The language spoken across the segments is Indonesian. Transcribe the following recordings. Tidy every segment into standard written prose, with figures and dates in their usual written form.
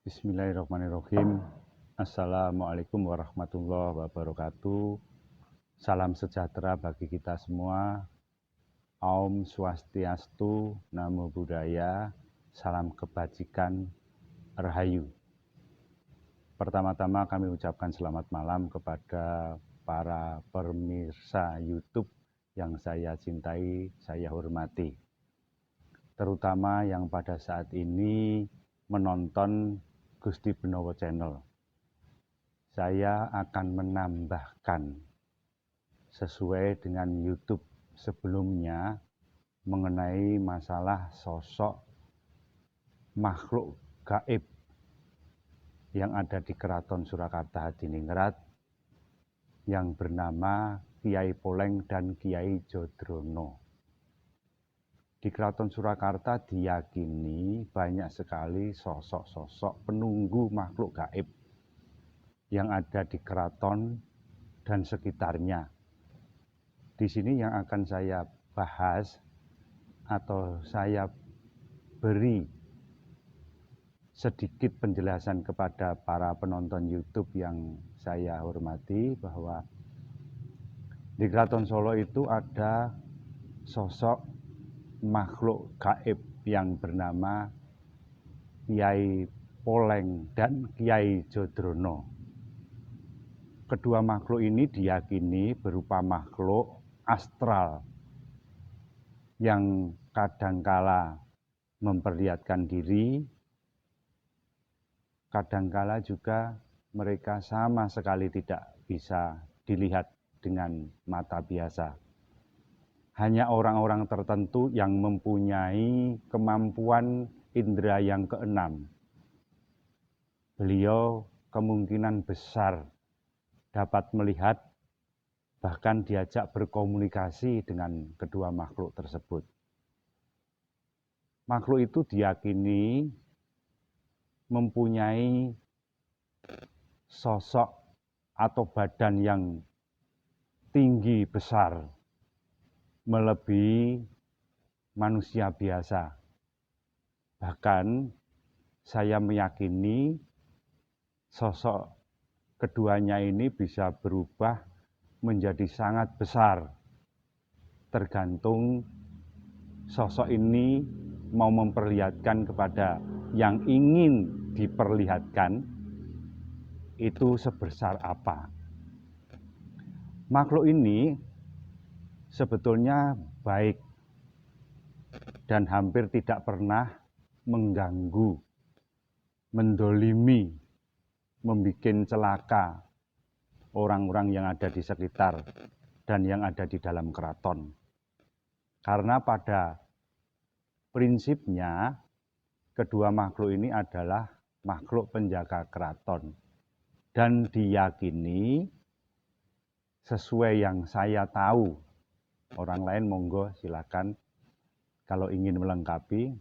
Bismillahirrahmanirrahim. Assalamualaikum warahmatullahi wabarakatuh. Salam sejahtera bagi kita semua. Om Swastiastu, Namo Buddhaya, salam kebajikan, Rahayu. Pertama-tama kami ucapkan selamat malam kepada para pemirsa YouTube yang saya cintai, saya hormati. Terutama yang pada saat ini menonton Gusti Benowo Channel. Saya akan menambahkan sesuai dengan YouTube sebelumnya mengenai masalah sosok makhluk gaib yang ada di Keraton Surakarta Hadiningrat yang bernama Kiai Poleng dan Kiai Jodrono. Di Keraton Surakarta diyakini banyak sekali sosok-sosok penunggu makhluk gaib yang ada di keraton dan sekitarnya. Di sini yang akan saya bahas atau saya beri sedikit penjelasan kepada para penonton YouTube yang saya hormati bahwa di Keraton Solo itu ada sosok makhluk gaib yang bernama Kiai Poleng dan Kiai Jodrono. Kedua makhluk ini diyakini berupa makhluk astral yang kadangkala memperlihatkan diri, kadangkala juga mereka sama sekali tidak bisa dilihat dengan mata biasa. Hanya orang-orang tertentu yang mempunyai kemampuan indera yang keenam. Beliau kemungkinan besar dapat melihat, bahkan diajak berkomunikasi dengan kedua makhluk tersebut. Makhluk itu diyakini mempunyai sosok atau badan yang tinggi besar, melebihi manusia biasa. Bahkan saya meyakini sosok keduanya ini bisa berubah menjadi sangat besar. Tergantung sosok ini mau memperlihatkan kepada yang ingin diperlihatkan itu sebesar apa. Makhluk ini sebetulnya baik dan hampir tidak pernah mengganggu, mendolimi, membuat celaka orang-orang yang ada di sekitar dan yang ada di dalam keraton. Karena pada prinsipnya kedua makhluk ini adalah makhluk penjaga keraton dan diyakini sesuai yang saya tahu. Orang lain monggo silakan kalau ingin melengkapi.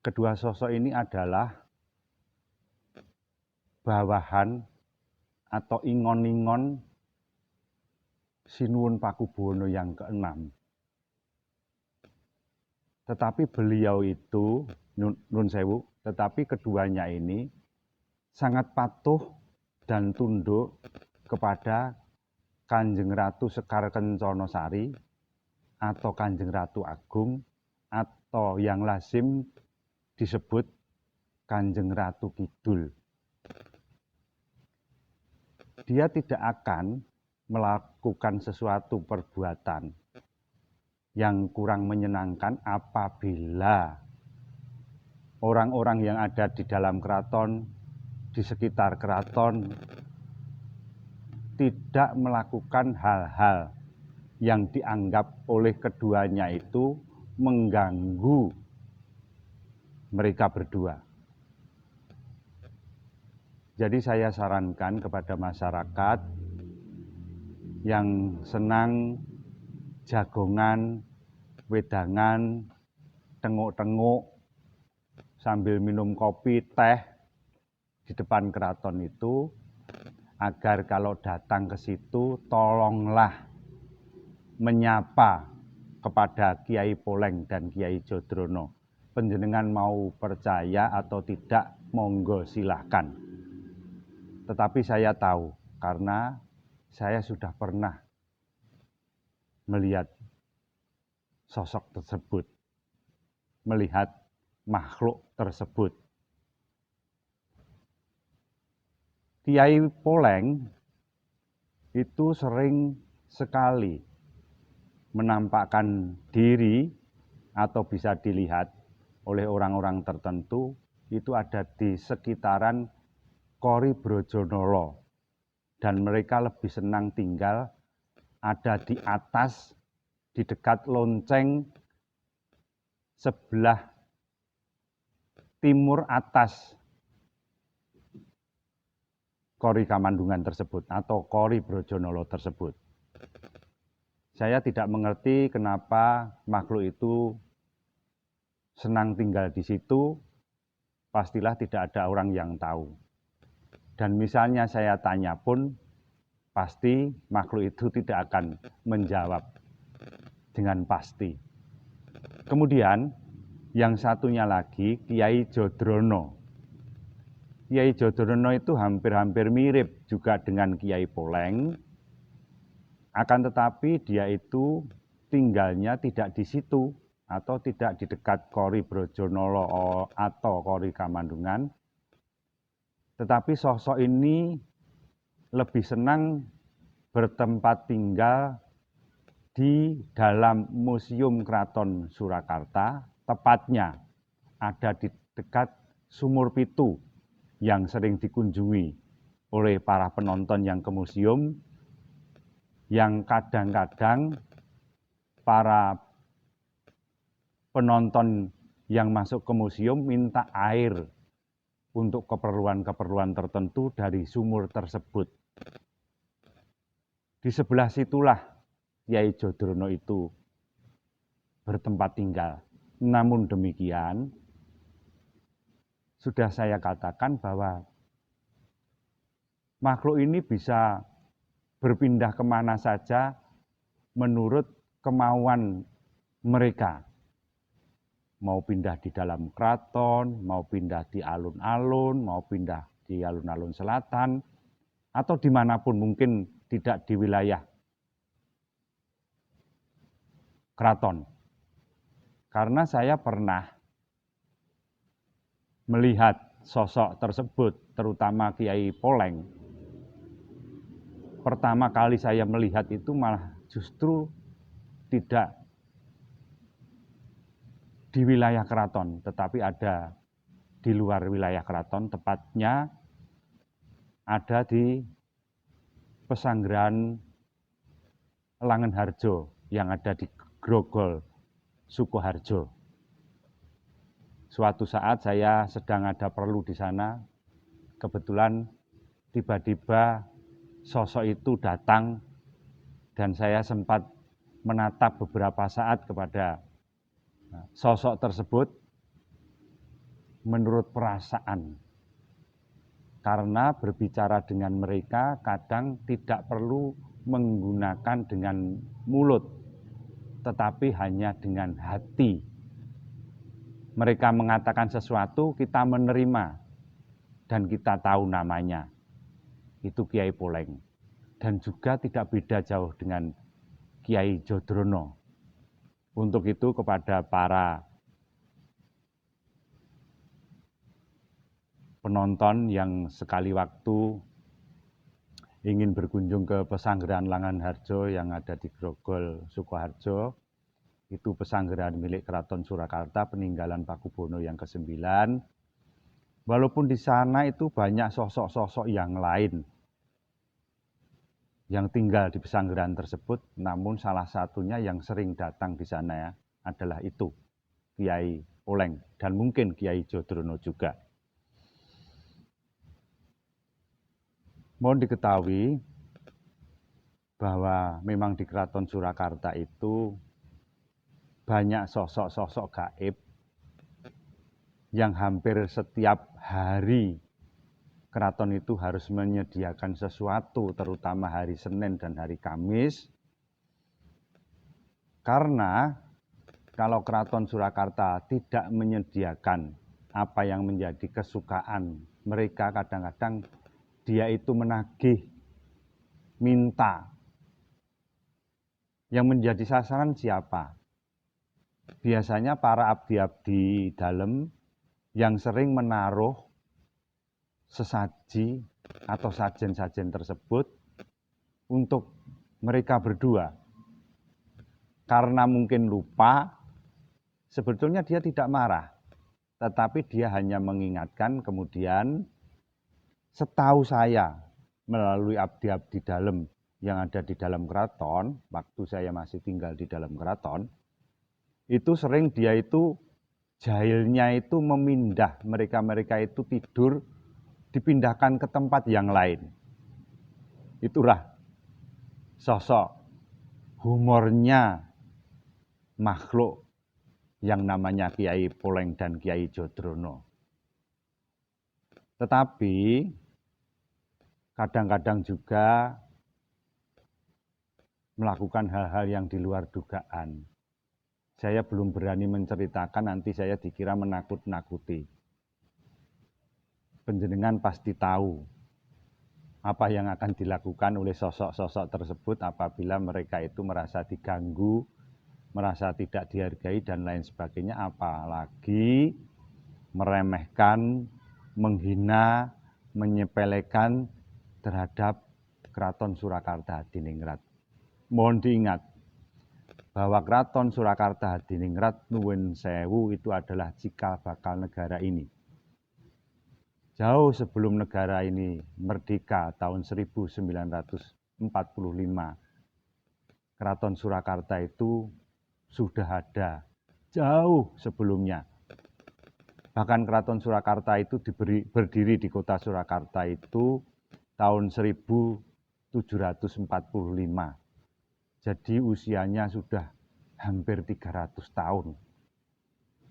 Kedua sosok ini adalah bawahan atau ingon-ingon Sinuwun Pakubuwono yang keenam. Tetapi beliau itu, nun sewu, tetapi keduanya ini sangat patuh dan tunduk kepada Kanjeng Ratu Sekar Kenconosari atau Kanjeng Ratu Agung atau yang lazim disebut Kanjeng Ratu Kidul. Dia tidak akan melakukan sesuatu perbuatan yang kurang menyenangkan apabila orang-orang yang ada di dalam keraton, di sekitar keraton, tidak melakukan hal-hal yang dianggap oleh keduanya itu mengganggu mereka berdua. Jadi saya sarankan kepada masyarakat yang senang jagongan, wedangan, tenguk-tenguk, sambil minum kopi, teh di depan keraton itu, agar kalau datang ke situ tolonglah menyapa kepada Kiai Poleng dan Kiai Jodrono Panjenengan mau percaya atau tidak, monggo silahkan. Tetapi saya tahu, karena saya sudah pernah melihat sosok tersebut, melihat makhluk tersebut. Kiai Poleng itu sering sekali menampakkan diri atau bisa dilihat oleh orang-orang tertentu, itu ada di sekitaran Kori Brojonolo, dan mereka lebih senang tinggal ada di atas, di dekat lonceng sebelah timur atas Kori Kamandungan tersebut atau Kori Brojonolo tersebut. Saya tidak mengerti kenapa makhluk itu senang tinggal di situ, pastilah tidak ada orang yang tahu. Dan misalnya saya tanya pun, pasti makhluk itu tidak akan menjawab dengan pasti. Kemudian yang satunya lagi, Kiai Jodrono. Kiai Jodrono itu hampir-hampir mirip juga dengan Kiai Poleng, akan tetapi dia itu tinggalnya tidak di situ atau tidak di dekat Kori Brojonolo atau Kori Kamandungan. Tetapi sosok ini lebih senang bertempat tinggal di dalam Museum Keraton Surakarta, tepatnya ada di dekat Sumur Pitu yang sering dikunjungi oleh para penonton yang ke museum, yang kadang-kadang para penonton yang masuk ke museum minta air untuk keperluan-keperluan tertentu dari sumur tersebut. Di sebelah situlah Kiai Jodrono itu bertempat tinggal. Namun demikian, sudah saya katakan bahwa makhluk ini bisa berpindah kemana saja menurut kemauan mereka. Mau pindah di dalam keraton, mau pindah di alun-alun, mau pindah di alun-alun selatan, atau dimanapun, mungkin tidak di wilayah keraton. Karena saya pernah melihat sosok tersebut, terutama Kiai Poleng. Pertama kali saya melihat itu malah justru tidak di wilayah keraton, tetapi ada di luar wilayah keraton, tepatnya ada di Pesanggrahan Langenharjo yang ada di Grogol, Sukoharjo. Suatu saat saya sedang ada perlu di sana, kebetulan tiba-tiba sosok itu datang dan saya sempat menatap beberapa saat kepada sosok tersebut menurut perasaan. Karena berbicara dengan mereka kadang tidak perlu menggunakan dengan mulut, tetapi hanya dengan hati. Mereka mengatakan sesuatu, kita menerima, dan kita tahu namanya. Itu Kiai Poleng. Dan juga tidak beda jauh dengan Kiai Jodrono. Untuk itu kepada para penonton yang sekali waktu ingin berkunjung ke Pesanggrahan Langenharjo yang ada di Grogol, Sukoharjo, itu pesanggrahan milik Keraton Surakarta, peninggalan Pakubono yang ke-9. Walaupun di sana itu banyak sosok-sosok yang lain yang tinggal di pesanggrahan tersebut, namun salah satunya yang sering datang di sana adalah itu, Kiai Poleng, dan mungkin Kiai Jodrono juga. Mohon diketahui bahwa memang di Keraton Surakarta itu banyak sosok-sosok gaib yang hampir setiap hari keraton itu harus menyediakan sesuatu, terutama hari Senin dan hari Kamis, karena kalau Keraton Surakarta tidak menyediakan apa yang menjadi kesukaan mereka, kadang-kadang dia itu menagih, minta. Yang menjadi sasaran siapa? Biasanya para abdi-abdi dalam yang sering menaruh sesaji atau sajen-sajen tersebut untuk mereka berdua. Karena mungkin lupa, sebetulnya dia tidak marah, tetapi dia hanya mengingatkan. Kemudian setahu saya melalui abdi-abdi dalam yang ada di dalam keraton, waktu saya masih tinggal di dalam keraton, itu sering dia itu jahilnya itu memindah, mereka-mereka itu tidur dipindahkan ke tempat yang lain. Itulah sosok humornya makhluk yang namanya Kiai Poleng dan Kiai Jodrono. Tetapi kadang-kadang juga melakukan hal-hal yang di luar dugaan. Saya belum berani menceritakan, nanti saya dikira menakut-nakuti. Panjenengan pasti tahu apa yang akan dilakukan oleh sosok-sosok tersebut apabila mereka itu merasa diganggu, merasa tidak dihargai dan lain sebagainya, apalagi meremehkan, menghina, menyepelekan terhadap Keraton Surakarta Hadiningrat. Mohon diingat bahwa Keraton Surakarta Hadiningrat nuwun sewu itu adalah cikal bakal negara ini. Jauh sebelum negara ini merdeka tahun 1945, Keraton Surakarta itu sudah ada jauh sebelumnya. Bahkan Keraton Surakarta itu berdiri di kota Surakarta itu tahun 1745. Jadi usianya sudah hampir 300 tahun.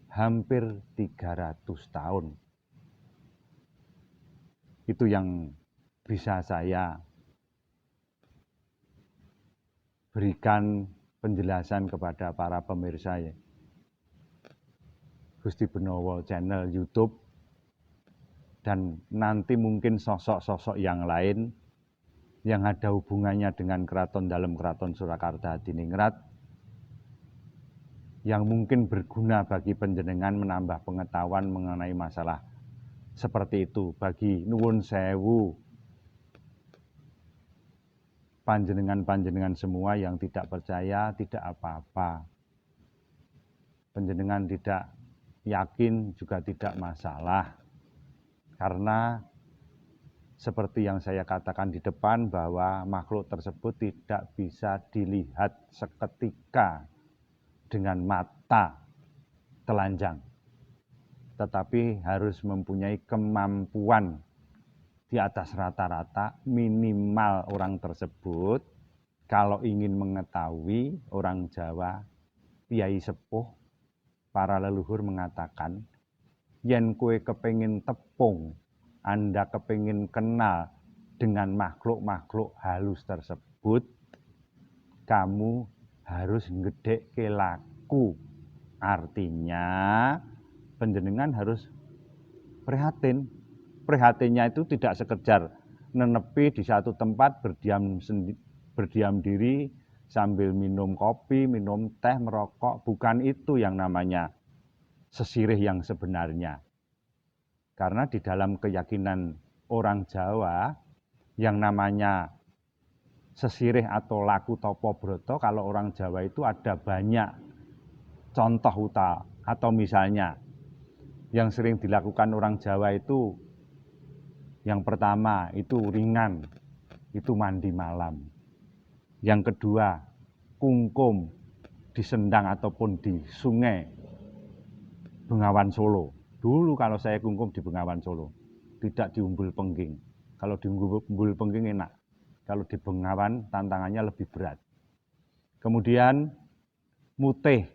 Hampir 300 tahun. Itu yang bisa saya berikan penjelasan kepada para pemirsa ya. Gusti Benowo channel YouTube, dan nanti mungkin sosok-sosok yang lain yang ada hubungannya dengan keraton dalam Keraton Surakarta Hadiningrat yang mungkin berguna bagi panjenengan menambah pengetahuan mengenai masalah seperti itu. Bagi nuwun sewu panjenengan-panjenengan semua yang tidak percaya, tidak apa-apa. Panjenengan tidak yakin juga tidak masalah. Karena seperti yang saya katakan di depan bahwa makhluk tersebut tidak bisa dilihat seketika dengan mata telanjang, tetapi harus mempunyai kemampuan di atas rata-rata. Minimal orang tersebut kalau ingin mengetahui, orang Jawa, Kiai Sepuh, para leluhur mengatakan, yen kue kepengin tepung, Anda kepengin kenal dengan makhluk-makhluk halus tersebut, kamu harus ngedekke laku. Artinya panjenengan harus prihatin. Prihatinnya itu tidak sekedar nenepi di satu tempat berdiam diri sambil minum kopi, minum teh, merokok. Bukan itu yang namanya sesirih yang sebenarnya. Karena di dalam keyakinan orang Jawa yang namanya sesirih atau laku topo broto, kalau orang Jawa itu ada banyak contoh atau misalnya yang sering dilakukan orang Jawa itu, yang pertama itu ringan, itu mandi malam. Yang kedua, kungkum di sendang ataupun di sungai Bengawan Solo. Dulu kalau saya kungkum di Bengawan Solo, tidak di Umbul Pengging. Kalau di Umbul Pengging enak. Kalau di Bengawan tantangannya lebih berat. Kemudian mutih,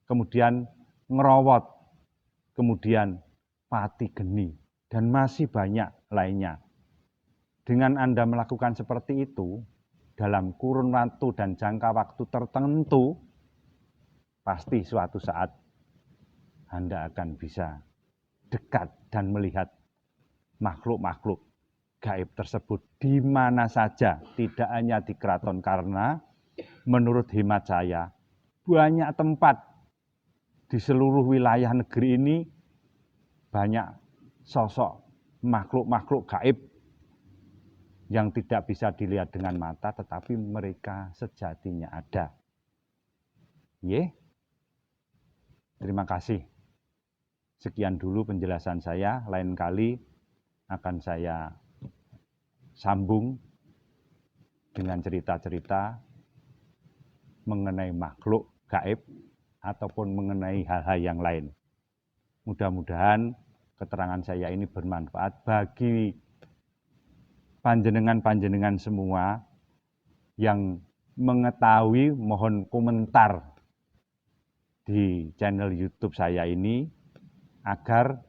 kemudian ngerowot, kemudian pati geni, dan masih banyak lainnya. Dengan Anda melakukan seperti itu, dalam kurun waktu dan jangka waktu tertentu, pasti suatu saat Anda akan bisa dekat dan melihat makhluk-makhluk gaib tersebut di mana saja, tidak hanya di keraton, karena menurut hemat saya banyak tempat di seluruh wilayah negeri ini, banyak sosok makhluk-makhluk gaib yang tidak bisa dilihat dengan mata, tetapi mereka sejatinya ada. Terima kasih. Sekian dulu penjelasan saya, lain kali akan saya sambung dengan cerita-cerita mengenai makhluk gaib ataupun mengenai hal-hal yang lain. Mudah-mudahan keterangan saya ini bermanfaat bagi panjenengan-panjenengan semua yang mengetahui. Mohon komentar di channel YouTube saya ini agar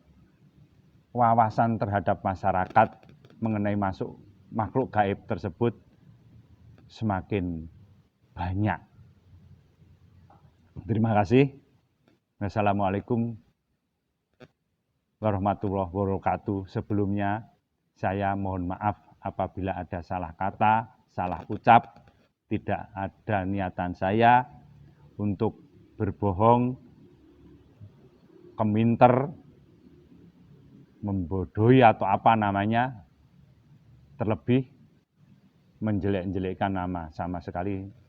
wawasan terhadap masyarakat mengenai makhluk gaib tersebut semakin banyak. Terima kasih. Wassalamualaikum warahmatullahi wabarakatuh. Sebelumnya saya mohon maaf apabila ada salah kata, salah ucap. Tidak ada niatan saya untuk berbohong, keminter, membodohi atau apa namanya, terlebih menjelek-jelekkan nama. Sama sekali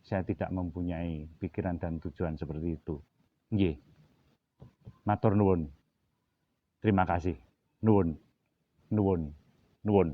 saya tidak mempunyai pikiran dan tujuan seperti itu. Nggih. Matur nuwun. Terima kasih. Nuwun. Nuwun. Nuwun.